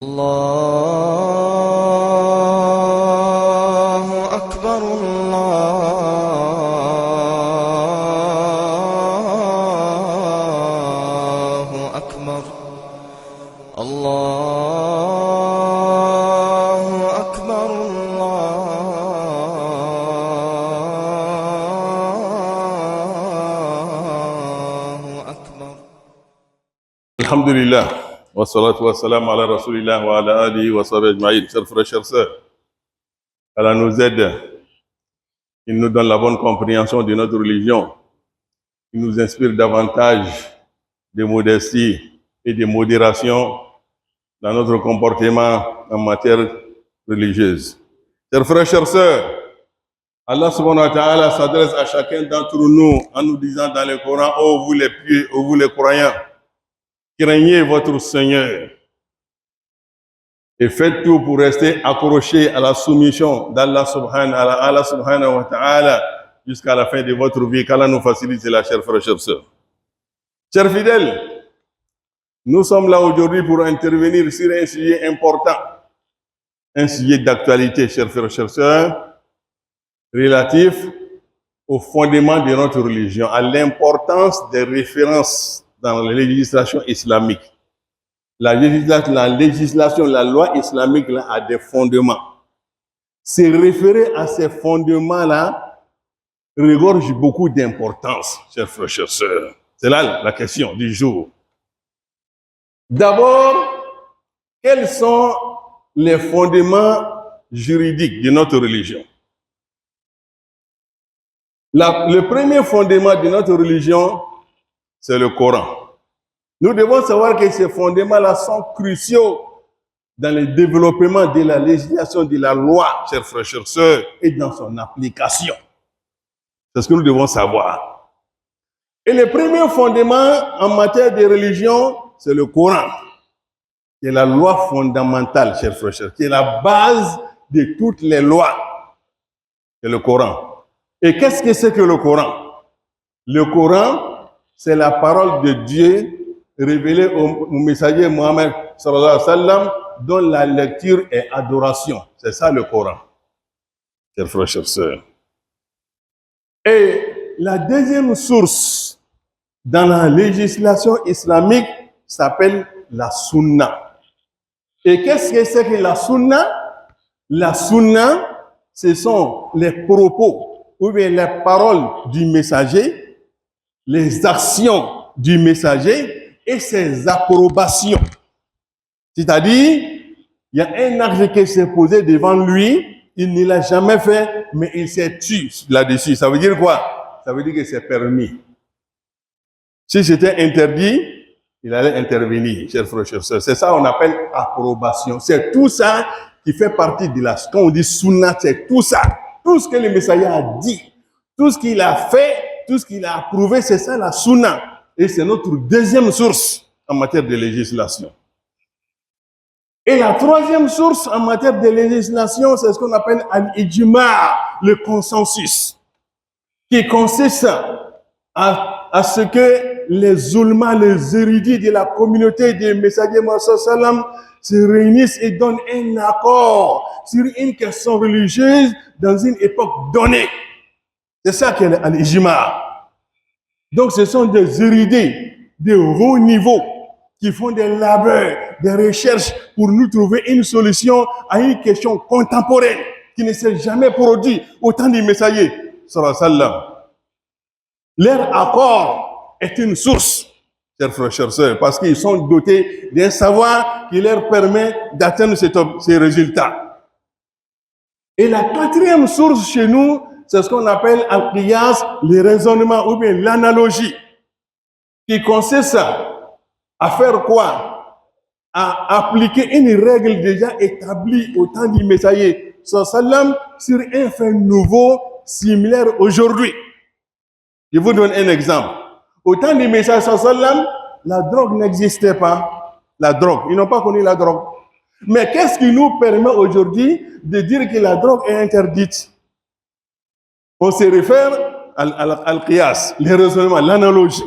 الله أكبر الله أكبر الله أكبر الله أكبر. الحمد لله والصلاة والسلام على رسول الله وعلى آله وصحبه أجمعين. Chers frères, chers sœurs, Allah nous aide, il nous donne la bonne compréhension de notre religion, il nous inspire davantage de modestie et de modération dans notre comportement en matière religieuse. Chers frères, chers sœurs, Allah subhanahu wa ta'ala s'adresse à chacun d'entre nous en nous disant dans le Coran: ô vous les pieux, ô vous les croyants, craignez votre Seigneur et faites tout pour rester accrochés à la soumission d'Allah subhanahu wa ta'ala jusqu'à la fin de votre vie. Qu'Allah nous facilite la, chers frères, chers sœurs. Chers fidèles, nous sommes là aujourd'hui pour intervenir sur un sujet important, un sujet d'actualité, chers frères, chers sœurs, relatif au fondement de notre religion, à l'importance des références dans la législation islamique. La législation, la loi islamique là, a des fondements. Se référer à ces fondements-là regorge beaucoup d'importance, chers frères, chers sœurs. C'est là la question du jour. D'abord, quels sont les fondements juridiques de notre religion? Le premier fondement de notre religion, c'est le Coran. Nous devons savoir que ces fondements-là sont cruciaux dans le développement de la législation, de la loi, chers frères, chers sœurs, et dans son application. C'est ce que nous devons savoir. Et le premier fondement en matière de religion, c'est le Coran, qui est la loi fondamentale, chers frères, chers, qui est la base de toutes les lois. C'est le Coran. Et qu'est-ce que c'est que le Coran? Le Coran, c'est la parole de Dieu révélée au messager Mohammed sallallahu alayhi wa sallam, dont la lecture est adoration. C'est ça le Coran, chers frères, chers sœurs. Et la deuxième source dans la législation islamique s'appelle la Sunna. Et qu'est-ce que c'est que la Sunna? La Sunna, ce sont les propos ou bien les paroles du messager, les actions du messager et ses approbations. C'est-à-dire, il y a un acte qui s'est posé devant lui, il ne l'a jamais fait, mais il s'est tué là-dessus. Ça veut dire quoi? Ça veut dire que c'est permis. Si c'était interdit, il allait intervenir, chers frères, chers sœurs. C'est ça qu'on appelle approbation. C'est tout ça qui fait partie de la... Quand on dit sunna, c'est tout ça. Tout ce que le messager a dit, tout ce qu'il a fait, tout ce qu'il a approuvé, c'est ça la sunna. Et c'est notre deuxième source en matière de législation. Et la troisième source en matière de législation, c'est ce qu'on appelle al-ijma', le consensus, qui consiste à ce que les ulama, les érudits de la communauté des messagers Mohammed sallam se réunissent et donnent un accord sur une question religieuse dans une époque donnée. C'est ça qu'est al-ijma'. Donc ce sont des érudits de haut niveau qui font des labeurs, des recherches pour nous trouver une solution à une question contemporaine qui ne s'est jamais produite au temps du messager sallallahu alayhi wa sallam. Leur accord est une source, chers frères, chers sœurs, parce qu'ils sont dotés d'un savoir qui leur permet d'atteindre ces résultats. Et la quatrième source chez nous, c'est ce qu'on appelle al-qiyas, le raisonnement ou bien l'analogie, qui consiste à faire quoi? À appliquer une règle déjà établie au temps du messager sallam sur un fait nouveau similaire aujourd'hui. Je vous donne un exemple. Au temps du messager sallam, la drogue n'existait pas. La drogue, ils n'ont pas connu la drogue. Mais qu'est-ce qui nous permet aujourd'hui de dire que la drogue est interdite? On se réfère à l'qiyas, le raisonnement, l'analogie.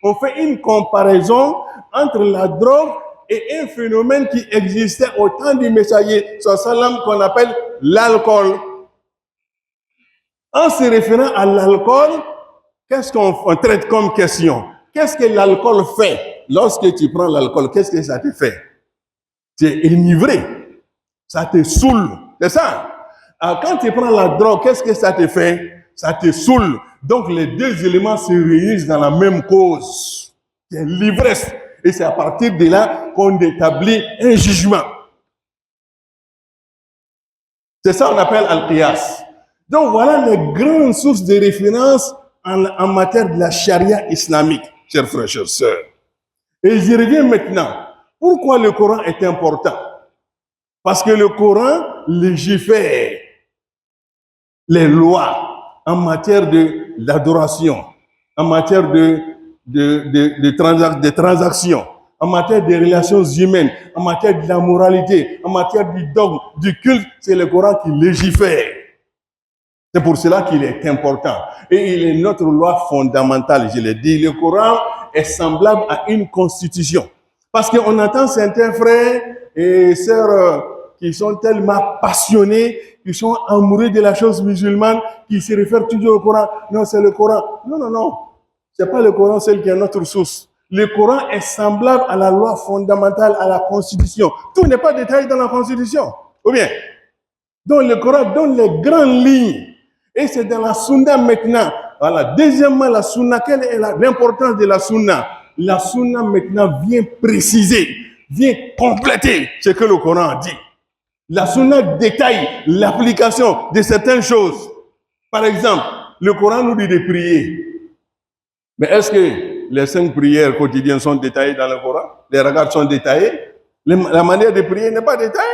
On fait une comparaison entre la drogue et un phénomène qui existait au temps du messager sallam qu'on appelle l'alcool. En se référant à l'alcool, qu'est-ce qu'on traite comme question? Qu'est-ce que l'alcool fait? Lorsque tu prends l'alcool, qu'est-ce que ça te fait? Tu es enivré, ça te saoule, c'est ça. Alors, quand tu prends la drogue, qu'est-ce que ça te fait? Ça te saoule. Donc les deux éléments se réunissent dans la même cause. C'est l'ivresse. Et c'est à partir de là qu'on établit un jugement. C'est ça qu'on appelle al-qiyas. Donc voilà les grandes sources de référence en matière de la charia islamique, chers frères, chers sœurs. Et j'y reviens maintenant. Pourquoi le Coran est important? Parce que le Coran légifère les lois en matière d'adoration, en matière de transactions, en matière des relations humaines, en matière de la moralité, en matière du dogme, du culte. C'est le Coran qui légifère. C'est pour cela qu'il est important. Et il est notre loi fondamentale, je l'ai dit. Le Coran est semblable à une constitution. Parce qu'on entend certains frères et sœurs qui sont tellement passionnés, qui sont amoureux de la chose musulmane, qui se réfèrent toujours au Coran. Non, c'est le Coran. Non, non, non. Ce n'est pas le Coran, c'est qui est notre source. Le Coran est semblable à la loi fondamentale, à la Constitution. Tout n'est pas détaillé dans la Constitution. Ou bien? Donc le Coran donne les grandes lignes. Et c'est dans la Sunna maintenant. Voilà. Deuxièmement, la Sunna, quelle est l'importance de la Sunna? La Sunna maintenant vient préciser, vient compléter ce que le Coran dit. La Sunna détaille l'application de certaines choses. Par exemple, le Coran nous dit de prier. Mais est-ce que les 5 prières quotidiennes sont détaillées dans le Coran? Les regards sont détaillés? La manière de prier n'est pas détaillée?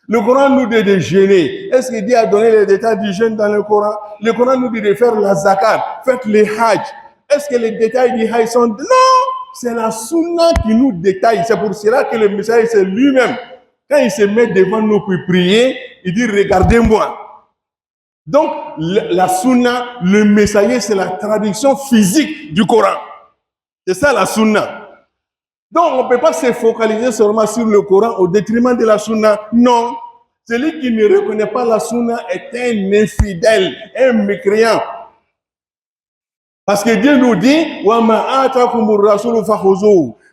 Le Coran nous dit de jeûner. Est-ce qu'il dit à donner les détails du jeûne dans le Coran? Le Coran nous dit de faire la zakat, faites les hajj. Est-ce que les détails du hajj sont... Non! C'est la sunna qui nous détaille. C'est pour cela que le messager, c'est lui-même. Quand il se met devant nous pour prier, il dit, regardez-moi. Donc, la sunna, le messager, c'est la traduction physique du Coran. C'est ça la sunna. Donc, on ne peut pas se focaliser seulement sur le Coran au détriment de la sunna. Non. Celui qui ne reconnaît pas la sunna est un infidèle, un mécréant. Parce que Dieu nous dit,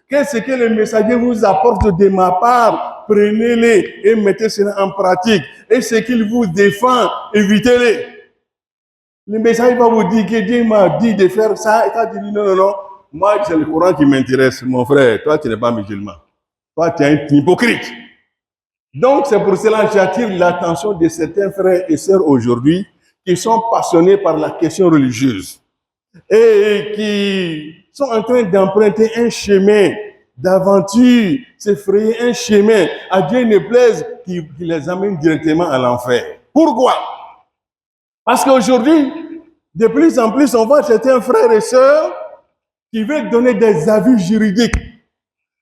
qu'est-ce que le messager vous apporte de ma part? Prenez-les et mettez cela en pratique. Et ce qu'il vous défend, évitez-les. Le messager va vous dire que Dieu m'a dit de faire ça. Et toi, tu dis non, non, non. Moi, c'est le Coran qui m'intéresse, mon frère. Toi, tu n'es pas musulman. Toi, tu es un hypocrite. Donc, c'est pour cela que j'attire l'attention de certains frères et sœurs aujourd'hui qui sont passionnés par la question religieuse et qui sont en train d'emprunter un chemin d'aventure, se frayer un chemin à Dieu ne plaise qui les amène directement à l'enfer. Pourquoi? Parce qu'aujourd'hui, de plus en plus, on voit certains frères et sœurs qui veulent donner des avis juridiques,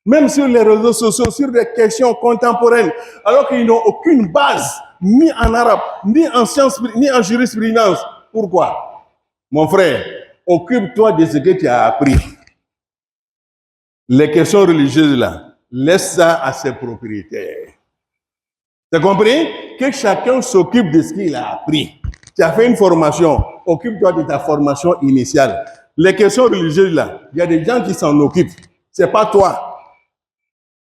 même sur les réseaux sociaux, sur des questions contemporaines, alors qu'ils n'ont aucune base, ni en arabe, ni en sciences, ni en jurisprudence. Pourquoi? Mon frère, occupe-toi de ce que tu as appris. Les questions religieuses, là, laisse ça à ses propriétaires. Tu as compris? Que chacun s'occupe de ce qu'il a appris. Tu as fait une formation, occupe-toi de ta formation initiale. Les questions religieuses, là, il y a des gens qui s'en occupent. Ce n'est pas toi.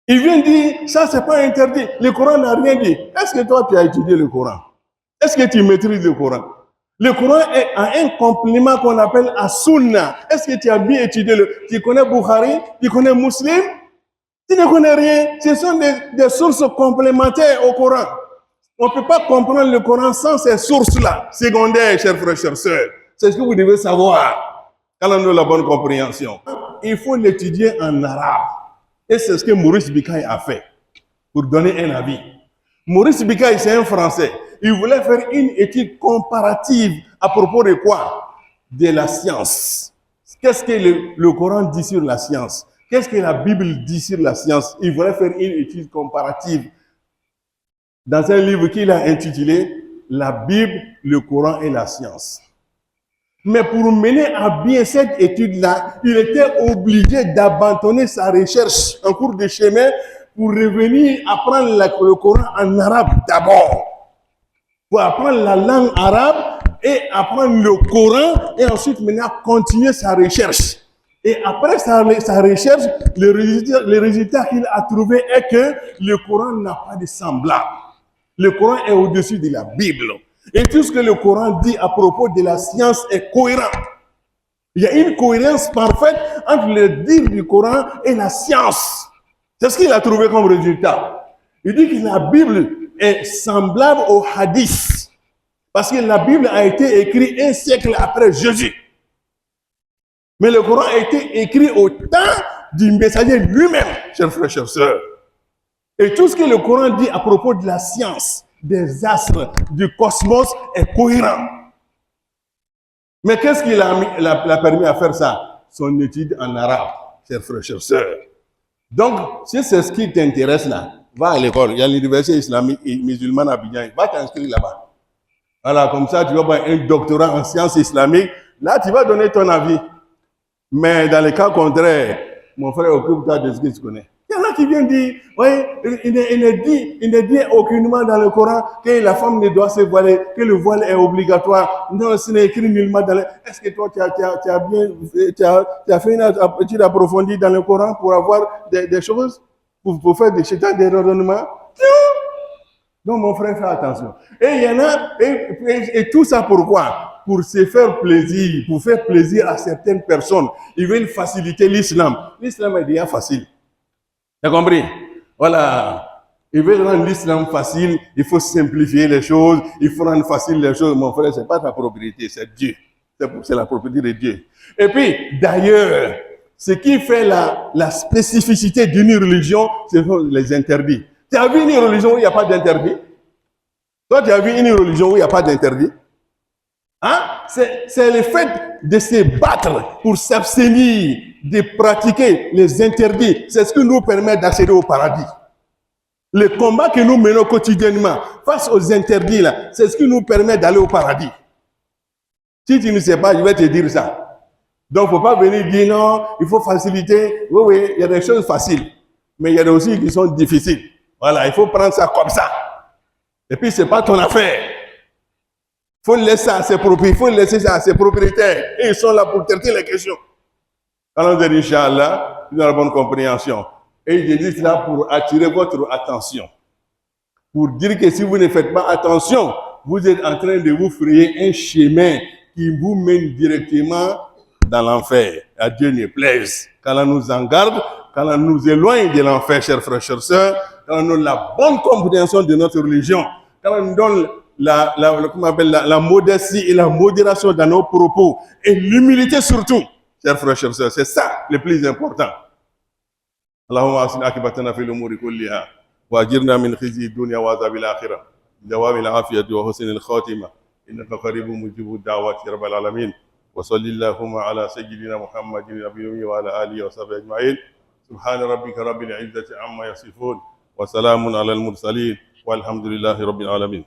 Il vient dire, ça, ce n'est pas interdit. Le Coran n'a rien dit. Est-ce que toi, tu as étudié le Coran? Est-ce que tu maîtrises le Coran? Le Coran est un complément qu'on appelle as-sunna. Est-ce que tu as bien étudié tu connais Bukhari? Tu connais Muslim? Tu ne connais rien. Ce sont des sources complémentaires au Coran. On ne peut pas comprendre le Coran sans ces sources-là, secondaires, chers frères, chers sœurs. C'est ce que vous devez savoir. Quand on a la bonne compréhension. Il faut l'étudier en arabe. Et c'est ce que Maurice Bucaille a fait pour donner un avis. Maurice Bucaille, c'est un Français. Il voulait faire une étude comparative à propos de quoi? De la science. Qu'est-ce que le Coran dit sur la science? Qu'est-ce que la Bible dit sur la science? Il voulait faire une étude comparative dans un livre qu'il a intitulé « La Bible, le Coran et la science ». Mais pour mener à bien cette étude-là, il était obligé d'abandonner sa recherche en cours de chemin pour revenir apprendre le Coran en arabe d'abord. Pour apprendre la langue arabe et apprendre le Coran et ensuite maintenant continuer sa recherche. Et après sa recherche, le résultat qu'il a trouvé est que le Coran n'a pas de semblable. Le Coran est au-dessus de la Bible. Et tout ce que le Coran dit à propos de la science est cohérent. Il y a une cohérence parfaite entre le dire du Coran et la science. C'est ce qu'il a trouvé comme résultat. Il dit que la Bible est semblable au hadith. Parce que la Bible a été écrite un siècle après Jésus. Mais le Coran a été écrit au temps du messager lui-même, chers frères, chers sœurs. Et tout ce que le Coran dit à propos de la science, des astres, du cosmos est cohérent. Mais qu'est-ce qui l'a permis à faire ça? Son étude en arabe, chers frères, chers sœurs. Donc, si c'est ce qui t'intéresse là, va à l'école. Il y a l'université islamique et musulmane à Abidjan. Va t'inscrire là-bas. Voilà, comme ça, tu vas avoir un doctorat en sciences islamiques. Là, tu vas donner ton avis. Mais dans le cas contraire, mon frère, occupe-toi de ce que tu connais. Il y en a qui viennent dire, oui, il ne dit aucunement dans le Coran que la femme ne doit se voiler, que le voile est obligatoire. Non, ce n'est écrit nullement dans le... Est-ce que toi, tu as fait une étude approfondie dans le Coran pour avoir des choses, pour faire des chétans, des raisonnements? Donc, mon frère, fais attention. Et il y en a, et tout ça pourquoi? Pour se faire plaisir, pour faire plaisir à certaines personnes. Ils veulent faciliter l'islam. L'islam est déjà facile. Tu as compris? Voilà. Ils veulent rendre l'islam facile, il faut simplifier les choses, il faut rendre facile les choses. Mon frère, ce n'est pas ta propriété, c'est Dieu. C'est la propriété de Dieu. Et puis, d'ailleurs, ce qui fait la spécificité d'une religion, ce sont les interdits. Tu as vu une religion où il n'y a pas d'interdit? Toi, tu as vu une religion où il n'y a pas d'interdit? Hein? C'est le fait de se battre pour s'abstenir, de pratiquer les interdits. C'est ce qui nous permet d'accéder au paradis. Le combat que nous menons quotidiennement face aux interdits, là, c'est ce qui nous permet d'aller au paradis. Si tu ne sais pas, je vais te dire ça. Donc, il ne faut pas venir dire non, il faut faciliter. Oui, oui, il y a des choses faciles, mais il y a aussi qui sont difficiles. Voilà, il faut prendre ça comme ça. Et puis, ce n'est pas ton affaire. Il faut laisser ça à ses propriétaires, il faut laisser ça à ses propriétaires. Et ils sont là pour traiter les questions. Allons dire, Inch'Allah, dans la bonne compréhension. Et ils disent là pour attirer votre attention. Pour dire que si vous ne faites pas attention, vous êtes en train de vous frayer un chemin qui vous mène directement dans l'enfer. À Dieu ne plaise. Qu'Allah nous en garde, qu'Allah nous éloigne de l'enfer, chers frères, chers sœurs, qu'Allah nous donne la bonne compréhension de notre religion, qu'Allah nous donne la modestie et la modération dans nos propos, et l'humilité surtout, chers frères, chers sœurs. C'est ça le plus important. اللهم أحسن عاقبتنا في الأمور كلها وأجرنا من خزي الدنيا وعذاب الآخرة بدوام العافية وحسن الخاتمة إنك قريب مجيب الدعوات يا رب العالمين وصل اللهم على سيدنا محمد النبي وعلى آله وصحبه أجمعين سبحان ربك رب العزة عما يصفون وسلام على المرسلين والحمد لله رب العالمين.